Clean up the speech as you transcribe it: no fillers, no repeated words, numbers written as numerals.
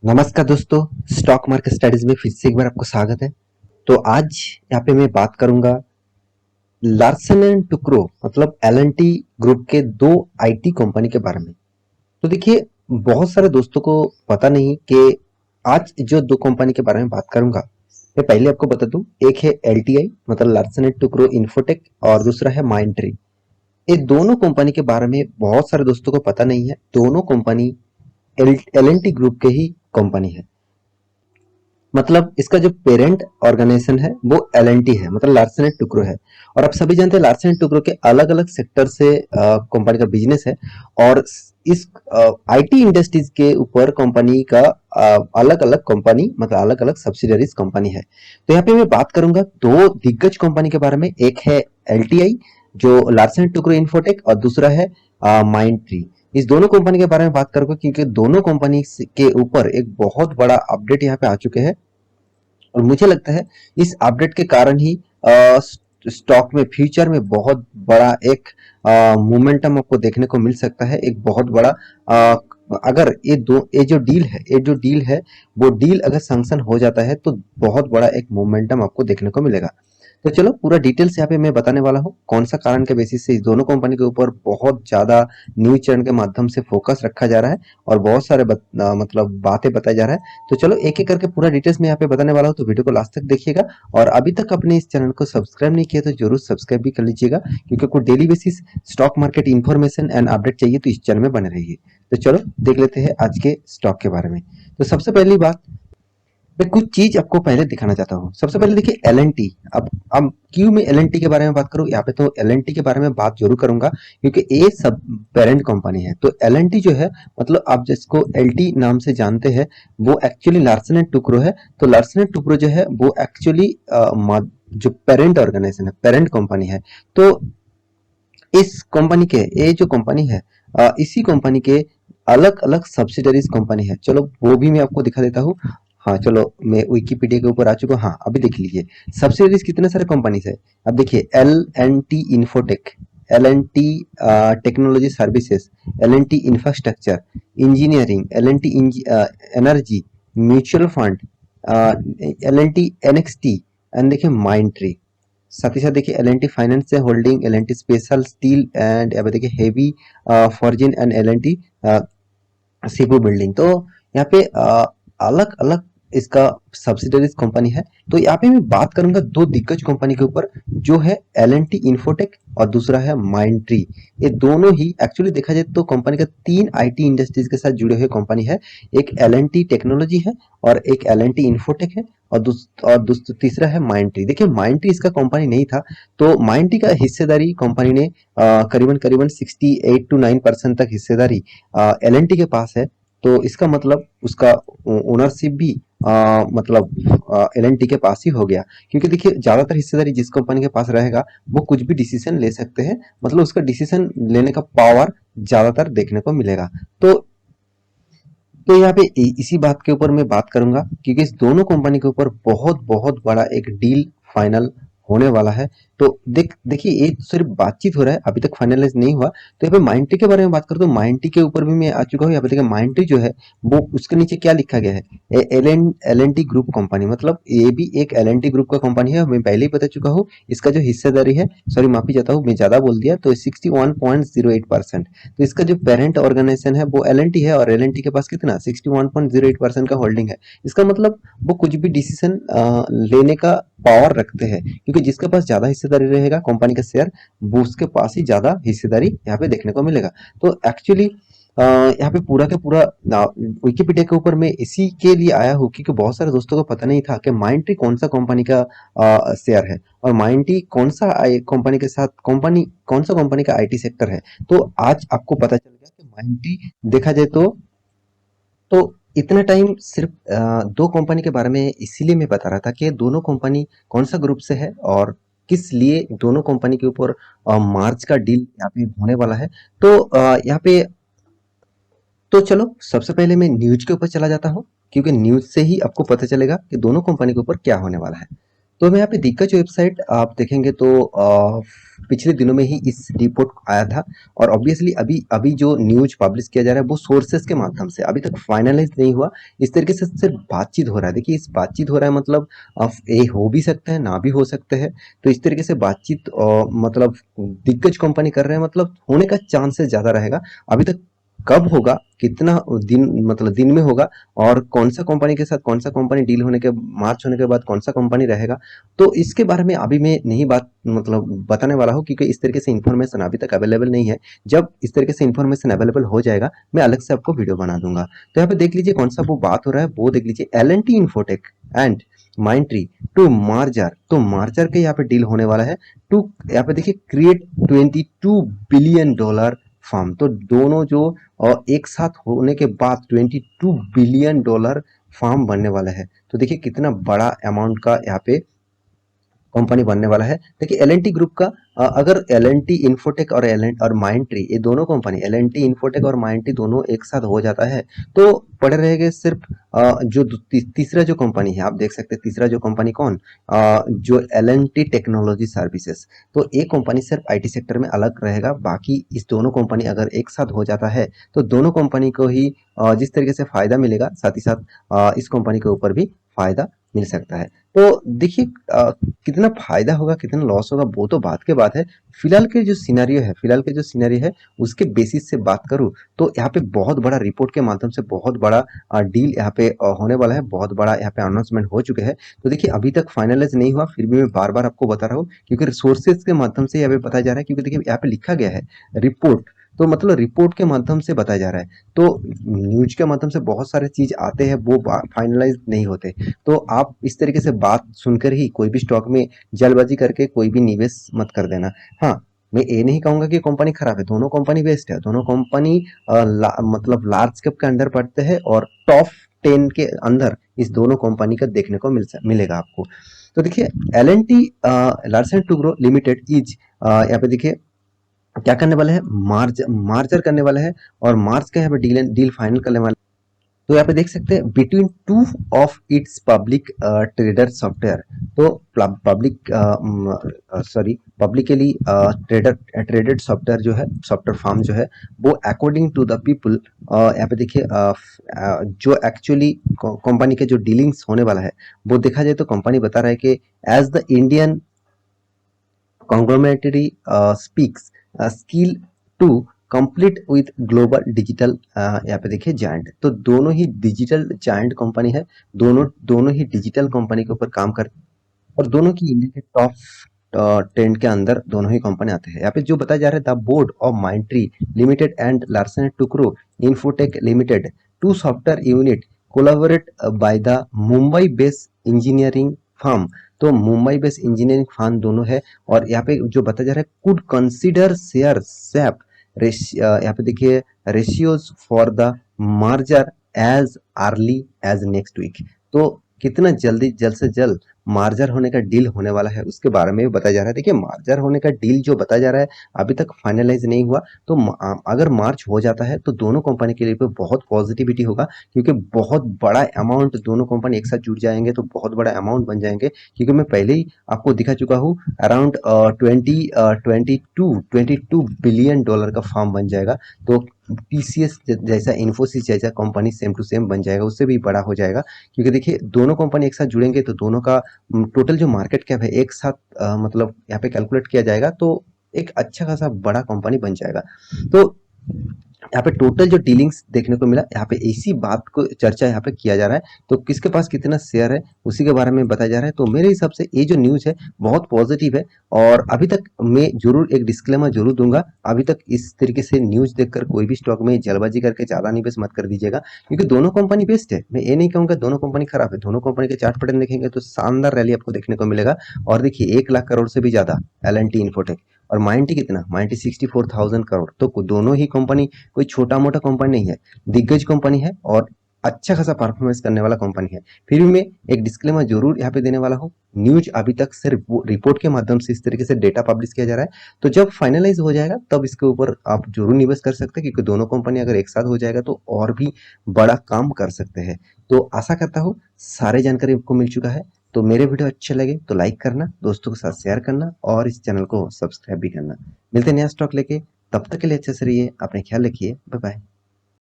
नमस्कार दोस्तों, stock market studies में फिर से एक बार आपको स्वागत है। तो आज यहाँ पे मैं बात करूंगा लार्सन एंड टुब्रो मतलब एल&टी ग्रुप के दो आईटी कंपनी के बारे में। तो देखिए, बहुत सारे दोस्तों को पता नहीं कि आज जो दो कंपनी के बारे में बात करूंगा, मैं पहले आपको बता दूं। एक है एलटीआई मतलब लार्सन एंड टुब्रो इन्फोटेक और दूसरा है माइंडट्री। ये दोनों कंपनी के बारे में बहुत सारे दोस्तों को पता नहीं है। दोनों कंपनी एल&टी ग्रुप के ही कंपनी है। मतलब इसका जो पेरेंट ऑर्गेनाइजेशन है वो एल&टी है, मतलब लार्सन एंड टुब्रो है। और आप सभी जानते हैं लार्सन एंड टुब्रो के अलग अलग सेक्टर से कंपनी का बिजनेस है। और इस आईटी इंडस्ट्रीज के ऊपर कंपनी का अलग अलग कंपनी मतलब अलग अलग सब्सिडरीज कंपनी है। तो यहाँ पे मैं बात करूंगा दो दिग्गज कंपनी के बारे में। एक है एलटीआई जो लार्सन एंड टुब्रो इन्फोटेक और दूसरा है माइंडट्री। इस दोनों कंपनी के बारे में बात करूंगा क्योंकि दोनों कंपनी के ऊपर एक बहुत बड़ा अपडेट यहाँ पे आ चुके हैं। और मुझे लगता है इस अपडेट के कारण ही स्टॉक में फ्यूचर में बहुत बड़ा एक मोमेंटम आपको देखने को मिल सकता है। एक बहुत बड़ा अगर ये जो डील है वो डील अगर सैंक्शन हो जाता है तो बहुत बड़ा एक मोमेंटम आपको देखने को मिलेगा। तो चलो पूरा डिटेल्स यहाँ पे मैं बताने वाला हूँ कौन सा कारण के बेसिस से इस दोनों कंपनी के ऊपर बहुत ज्यादा न्यूज चैनल के माध्यम से फोकस रखा जा रहा है और बहुत सारे मतलब बातें बताया जा रहा है। तो चलो एक एक करके पूरा डिटेल्स में यहाँ पे बताने वाला हूँ, तो वीडियो को लास्ट तक देखिएगा। और अभी तक अपने इस चैनल को सब्सक्राइब नहीं किया तो जरूर सब्सक्राइब भी कर लीजिएगा, क्योंकि कोई daily basis stock market information and update चाहिए तो इस चैनल में बने रहिए। तो चलो देख लेते हैं आज के स्टॉक के बारे में। तो सबसे पहली बात, मैं कुछ चीज आपको पहले दिखाना चाहता हूँ। सबसे पहले देखिए एल&टी। अब क्यों मैं एल&टी के बारे में बात करूँ यहाँ पे, तो एल&टी के बारे में बात जरूर करूंगा क्योंकि ये सब पेरेंट कंपनी है। तो एल&टी जो है मतलब आप जिसको एलटी नाम से जानते हैं वो एक्चुअली लार्सन एंड टुब्रो है। तो लार्सन एंड टुब्रो जो है वो एक्चुअली जो पेरेंट ऑर्गेनाइजेशन है, पेरेंट कंपनी है। तो इस कंपनी के ये जो कंपनी है इसी कंपनी के अलग अलग सब्सिडरीज कंपनी है। चलो वो भी मैं आपको दिखा देता हूँ। हाँ चलो, मैं विकिपीडिया के ऊपर आ चुका हूँ। हाँ अभी देख लीजिए सब्सिडरीज कितने सारे कंपनी है। अब देखिए L&T Infotech, L&T Technology Services, L&T Infrastructure Engineering, L&T Energy, mutual fund, L&T NXT and देखिए माइंडट्री। साथ ही साथ देखिए एल&टी फाइनेंस से holding, L&T Special Steel and यहाँ पे देखिए heavy forging and L&T shipbuilding. तो यहाँ पे अलग अलग इसका सब्सिडरीज कंपनी है। तो यहाँ पे मैं बात करूंगा दो दिग्गज कंपनी के ऊपर, जो है एल&टी इन्फोटेक और दूसरा है माइंडट्री। ये दोनों ही एक्चुअली देखा जाए तो कंपनी का तीन आईटी इंडस्ट्रीज के साथ जुड़े हुए कंपनी है। एक एल&टी टेक्नोलॉजी है और एक एल&टी इन्फोटेक है और तीसरा है माइंडट्री। देखिए माइंडट्री इसका कंपनी नहीं था, तो माइंडट्री का हिस्सेदारी कंपनी ने करीबन करीबन 68 to 9% तक हिस्सेदारी एल&टी के पास है। तो इसका मतलब उसका ओनरशिप भी मतलब एल&टी के पास ही हो गया। क्योंकि देखिए ज्यादातर हिस्सेदारी जिस कंपनी के पास रहेगा वो कुछ भी डिसीजन ले सकते हैं, मतलब उसका डिसीजन लेने का पावर ज्यादातर देखने को मिलेगा। तो यहाँ पे इसी बात के ऊपर मैं बात करूंगा क्योंकि इस दोनों कंपनी के ऊपर बहुत बहुत बड़ा एक डील फाइनल होने वाला है। तो देखिए ये सिर्फ बातचीत हो रहा है, अभी तक फाइनलाइज नहीं हुआ। तो यहाँ पे माइंडट्री के बारे में बात करूँ तो माइंडट्री के ऊपर भी मैं आ चुका हूँ। यहाँ पे देखिए माइंडट्री जो है वो उसके नीचे क्या लिखा गया है, एल&टी ग्रुप कंपनी, मतलब ये भी एक एल&टी ग्रुप का कंपनी है। मैं पहले ही बता चुका हूँ इसका जो हिस्सेदारी है, सॉरी माफी चाहता हूँ मैं ज्यादा बोल दिया, तो 61.08%। तो इसका जो पेरेंट ऑर्गेनाइजेशन है वो एल&टी है और एल&टी के पास कितना 61.08% का होल्डिंग है। इसका मतलब वो कुछ भी डिसीजन लेने का पावर रखते हैं, क्योंकि जिसके पास ज्यादा हिस्सेदारी रहेगा कंपनी का शेयर, वो उसके पास ही ज्यादा हिस्सेदारी यहाँ पे देखने को मिलेगा। तो एक्चुअली यहाँ पे पूरा का पूरा विकिपीडिया के ऊपर मैं इसी के लिए आया हूँ क्योंकि बहुत सारे दोस्तों को पता नहीं था कि माइंडट्री कौन सा कंपनी का शेयर है और माइंडट्री कौन सा कंपनी के साथ कौन सा कंपनी का आईटी सेक्टर है। तो आज आपको पता चल गया कि माइंडट्री देखा जाए तो इतना टाइम सिर्फ दो कंपनी के बारे में इसीलिए मैं बता रहा था कि दोनों कंपनी कौन सा ग्रुप से है और किस लिए दोनों कंपनी के ऊपर मार्च का डील यहाँ पे होने वाला है। तो यहाँ पे तो चलो सबसे पहले मैं न्यूज के ऊपर चला जाता हूँ क्योंकि न्यूज से ही आपको पता चलेगा कि दोनों कंपनी के ऊपर क्या होने वाला है। तो मैं यहाँ पे दिग्गज वेबसाइट आप देखेंगे तो पिछले दिनों में ही इस रिपोर्ट आया था और ऑब्वियसली अभी अभी जो न्यूज पब्लिश किया जा रहा है वो सोर्सेस के माध्यम से अभी तक फाइनलाइज नहीं हुआ। इस तरीके से सिर्फ बातचीत हो रहा है। देखिए इस बातचीत हो रहा है मतलब ये हो भी सकता है ना भी हो सकते हैं। तो इस तरीके से बातचीत मतलब दिग्गज कंपनी कर रहे हैं मतलब होने का चांसेस ज्यादा रहेगा। अभी तक कब होगा, कितना दिन मतलब दिन में होगा और कौन सा कंपनी के साथ कौन सा कंपनी डील होने के मार्च होने के बाद कौन सा कंपनी रहेगा, तो इसके बारे में अभी मैं नहीं बात मतलब बताने वाला हूँ क्योंकि इस तरीके से इन्फॉर्मेशन अभी तक अवेलेबल नहीं है। जब इस तरीके से इन्फॉर्मेशन अवेलेबल हो जाएगा मैं अलग से आपको वीडियो बना दूंगा। तो यहाँ पे देख लीजिए कौन सा वो बात हो रहा है, वो देख लीजिए L and T Infotech and Mindtree to merger. तो मार्जर के यहाँ पे डील होने वाला है टू, यहाँ पे देखिए क्रिएट 22 बिलियन डॉलर फार्म। तो दोनों जो एक साथ होने के बाद 22 बिलियन डॉलर फार्म बनने वाला है। तो देखिए कितना बड़ा अमाउंट का यहाँ पे कंपनी बनने वाला है। देखिए एल एन टी ग्रुप का अगर एल एन टी इन्फोटेक और और माइंड ट्री, ये दोनों company L and T Infotech और माइंड ट्री दोनों एक साथ हो जाता है तो पड़े रहेंगे सिर्फ जो तीसरा जो कंपनी है, आप देख सकते हैं तीसरा जो कंपनी कौन, जो L and T technology services. तो एक कंपनी सिर्फ आईटी सेक्टर में अलग रहेगा, बाकी इस दोनों कंपनी अगर एक साथ हो जाता है तो दोनों कंपनी को ही जिस तरीके से फायदा मिलेगा साथ ही साथ इस कंपनी के ऊपर भी फायदा मिल सकता है। तो देखिए कितना फायदा होगा कितना लॉस होगा वो तो बात के बात है। फिलहाल के जो सिनेरियो है उसके बेसिस से बात करूं तो यहाँ पे बहुत बड़ा रिपोर्ट के माध्यम से बहुत बड़ा डील यहाँ पे होने वाला है, बहुत बड़ा यहाँ पे अनाउंसमेंट हो चुके हैं। तो देखिए अभी तक फाइनलाइज नहीं हुआ फिर भी मैं बार बार आपको बता रहा हूँ क्योंकि रिसोर्सेज के माध्यम से यहाँ पे बताया जा रहा है, क्योंकि देखिए यहाँ पे लिखा गया है रिपोर्ट, तो मतलब रिपोर्ट के माध्यम से बताया जा रहा है। तो न्यूज के माध्यम से बहुत सारे चीज आते हैं वो फाइनलाइज नहीं होते। तो आप इस तरीके से बात सुनकर ही कोई भी स्टॉक में जल्दबाजी करके कोई भी निवेश मत कर देना। हाँ, मैं ये नहीं कहूंगा कि कंपनी खराब है, दोनों कंपनी बेस्ट है, दोनों कंपनी मतलब लार्ज कैप के अंदर पड़ते हैं और टॉप 10 के अंदर इस दोनों कंपनी का देखने को मिलेगा आपको। तो देखिए L and T Larsen Toubro limited is यहाँ पे देखिए क्या करने वाला है, मार्जर करने वाला है और मार्च का यहाँ पे डील डील फाइनल करने वाला है। तो यहाँ पे देख सकते हैं between two of its public trader software. तो public publicly trader traded software जो है, सॉफ्टवेयर फार्म जो है वो अकॉर्डिंग टू द पीपल, यहाँ पे देखिए जो एक्चुअली कंपनी के जो डीलिंग्स होने वाला है वो देखा जाए तो कंपनी बता रहा है कि as the Indian conglomerate speaks skill to complete with global digital, यहाँ पे देखिए जायंट। तो दोनों ही डिजिटल जायंट कंपनी है, दोनों दोनों ही डिजिटल कंपनी के ऊपर काम करते हैं और दोनों की इंडिया के टॉप 10 के अंदर दोनों ही कंपनी आते हैं। यहाँ पे जो बताया जा रहा है the board of Mindtree limited and Larsen Toubro Infotech limited to software unit collaborate by the Mumbai based engineering firm. तो मुंबई बेस्ड इंजीनियरिंग फर्म दोनों है और यहाँ पे जो बताया जा रहा है कुड कंसीडर शेयर स्वैप, यहाँ पे देखिए ratios for the merger as early as next week. तो कितना जल्दी जल्द से जल्द मार्जर होने का डील होने वाला है उसके बारे में भी बताया जा रहा है। देखिए मार्जर होने का डील जो बताया जा रहा है अभी तक फाइनलाइज नहीं हुआ, तो अगर मार्च हो जाता है तो दोनों कंपनी के लिए बहुत पॉजिटिविटी होगा क्योंकि बहुत बड़ा अमाउंट दोनों कंपनी एक साथ जुड़ जाएंगे तो बहुत बड़ा अमाउंट बन जाएंगे। क्योंकि मैं पहले ही आपको दिखा चुका हूँ अराउंड 22 बिलियन डॉलर का फार्म बन जाएगा। तो टीसीएस जैसा इन्फोसिस जैसा कंपनी सेम टू सेम बन जाएगा, उससे भी बड़ा हो जाएगा। क्योंकि देखिए दोनों कंपनी एक साथ जुड़ेंगे तो दोनों का टोटल जो मार्केट कैप है एक साथ मतलब यहाँ पे कैलकुलेट किया जाएगा तो एक अच्छा खासा बड़ा कंपनी बन जाएगा। तो यहाँ पे टोटल जो डीलिंग्स देखने को मिला, यहाँ पे इसी बात को चर्चा यहाँ पे किया जा रहा है। तो किसके पास कितना शेयर है उसी के बारे में बताया जा रहा है। तो मेरे हिसाब से ये जो न्यूज है बहुत पॉजिटिव है और अभी तक मैं जरूर एक डिस्क्लेमर जरूर दूंगा, अभी तक इस तरीके से न्यूज देखकर कोई भी स्टॉक में जल्दबाजी करके ज्यादा निवेश मत कर दीजिएगा क्योंकि दोनों कंपनी बेस्ट है। मैं ये नहीं कहूंगा दोनों कंपनी खराब है, दोनों कंपनी के चार्ट पैटर्न देखेंगे तो शानदार रैली आपको देखने को मिलेगा। और देखिए 1 लाख करोड़ से भी ज्यादा एल एन टी इन्फोटेक और माइंटी कितना, माइंटी 64,000 करोड़। तो दोनों ही कंपनी कोई छोटा मोटा कंपनी नहीं है, दिग्गज कंपनी है और अच्छा खासा परफॉर्मेंस करने वाला कंपनी है। फिर भी मैं एक डिस्क्लेमर जरूर यहाँ पे देने वाला हूँ, न्यूज अभी तक सिर्फ रिपोर्ट के माध्यम से इस तरीके से डेटा पब्लिश किया जा रहा है। तो जब फाइनलाइज हो जाएगा तब इसके ऊपर आप जरूर निवेश कर सकते हैं क्योंकि दोनों कंपनी अगर एक साथ हो जाएगा तो और भी बड़ा काम कर सकते हैं। तो आशा करता हूँ सारे जानकारी आपको मिल चुका है। तो मेरे वीडियो अच्छे लगे तो लाइक करना, दोस्तों के साथ शेयर करना और इस चैनल को सब्सक्राइब भी करना। मिलते हैं नया स्टॉक लेके, तब तक के लिए अच्छे से रहिए, अपने ख्याल रखिए, बाय बाय।